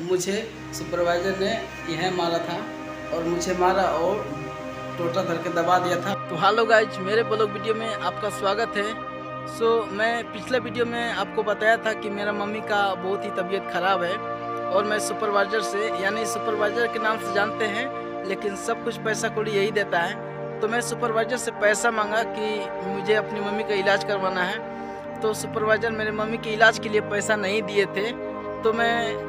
मुझे सुपरवाइज़र ने यह मारा था और मुझे मारा और टोटा धर के दबा दिया था। तो हेलो गाइज, मेरे ब्लॉग वीडियो में आपका स्वागत है। मैं पिछले वीडियो में आपको बताया था कि मेरा मम्मी का बहुत ही तबीयत ख़राब है और मैं सुपरवाइज़र से, यानी सुपरवाइज़र के नाम से जानते हैं, लेकिन सब कुछ पैसा कौड़ी यही देता है। तो मैं सुपरवाइज़र से पैसा मांगा कि मुझे अपनी मम्मी का इलाज करवाना है। तो सुपरवाइज़र मेरे मम्मी के इलाज के लिए पैसा नहीं दिए थे, तो मैं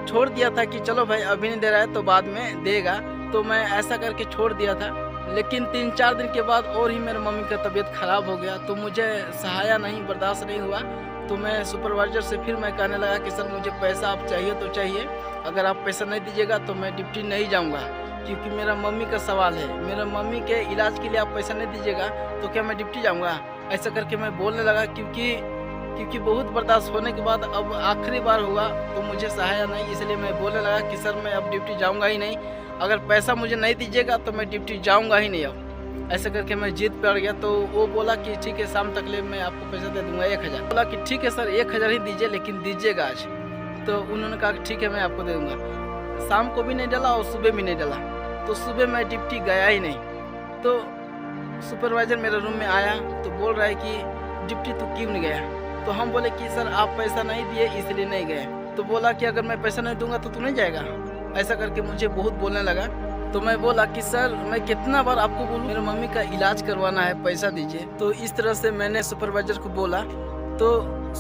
छोड़ दिया था कि चलो भाई अभी नहीं दे रहा है तो बाद में देगा। तो मैं ऐसा करके छोड़ दिया था, लेकिन 3-4 दिन के बाद और ही मेरे मम्मी का तबीयत ख़राब हो गया। तो मुझे सहाया नहीं, बर्दाश्त नहीं हुआ। तो मैं सुपरवाइज़र से फिर मैं कहने लगा कि सर मुझे पैसा आप चाहिए तो चाहिए, अगर आप पैसा नहीं दीजिएगा तो मैं ड्यूटी नहीं जाऊँगा, क्योंकि मेरा मम्मी का सवाल है। मेरा मम्मी के इलाज के लिए आप पैसा नहीं दीजिएगा तो क्या मैं ड्यूटी जाऊँगा? ऐसा करके मैं बोलने लगा, क्योंकि बहुत बर्दाश्त होने के बाद अब आखिरी बार हुआ तो मुझे सहाया नहीं, इसलिए मैं बोलने लगा कि सर मैं अब ड्यूटी जाऊंगा ही नहीं, अगर पैसा मुझे नहीं दीजिएगा तो मैं ड्यूटी जाऊंगा ही नहीं। अब ऐसा करके मैं जिद पे अड़ गया। तो वो बोला कि ठीक है, शाम तक ले मैं आपको पैसा दे दूंगा 1000। बोला कि ठीक है सर 1000 ही दीजिए, लेकिन दीजिएगा आज। तो उन्होंने कहा ठीक है मैं आपको दे दूँगा। शाम को भी नहीं डाला और सुबह भी नहीं डाला, तो सुबह मैं ड्यूटी गया ही नहीं। तो सुपरवाइज़र मेरे रूम में आया तो बोल रहा है कि ड्यूटी तू क्यों नहीं गया? तो हम बोले कि सर आप पैसा नहीं दिए इसलिए नहीं गए। तो बोला कि अगर मैं पैसा नहीं दूंगा तो तू नहीं जाएगा। ऐसा करके मुझे बहुत बोलने लगा। तो मैं बोला कि सर मैं कितना बार आपको बोलूं, मेरे मम्मी का इलाज करवाना है, पैसा दीजिए। तो इस तरह से मैंने सुपरवाइज़र को बोला। तो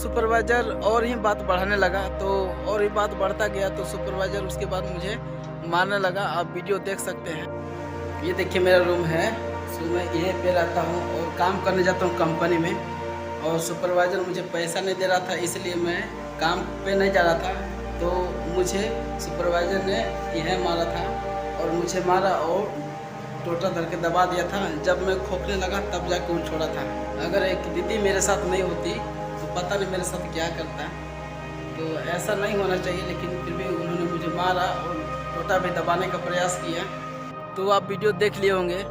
सुपरवाइज़र और ही बात बढ़ाने लगा, तो और ही बात बढ़ता गया। तो सुपरवाइज़र उसके बाद मुझे मारने लगा। आप वीडियो देख सकते हैं। ये देखिए मेरा रूम है। मैं यहीं पे रहता हूँ और काम करने जाता हूँ कंपनी में, और सुपरवाइज़र मुझे पैसा नहीं दे रहा था, इसलिए मैं काम पे नहीं जा रहा था। तो मुझे सुपरवाइज़र ने यह मारा था और मुझे मारा और टोटा धर के दबा दिया था। जब मैं खोखने लगा तब जाके वो छोड़ा था। अगर एक दीदी मेरे साथ नहीं होती तो पता नहीं मेरे साथ क्या करता। तो ऐसा नहीं होना चाहिए, लेकिन फिर भी उन्होंने मुझे मारा और टोटा भी दबाने का प्रयास किया। तो आप वीडियो देख लिए होंगे।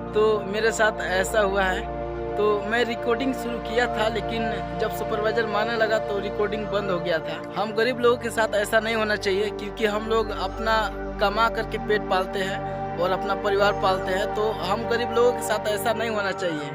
तो मेरे साथ ऐसा हुआ है। तो मैं रिकॉर्डिंग शुरू किया था, लेकिन जब सुपरवाइज़र मारने लगा तो रिकॉर्डिंग बंद हो गया था। हम गरीब लोगों के साथ ऐसा नहीं होना चाहिए, क्योंकि हम लोग अपना कमा करके पेट पालते हैं और अपना परिवार पालते हैं। तो हम गरीब लोगों के साथ ऐसा नहीं होना चाहिए।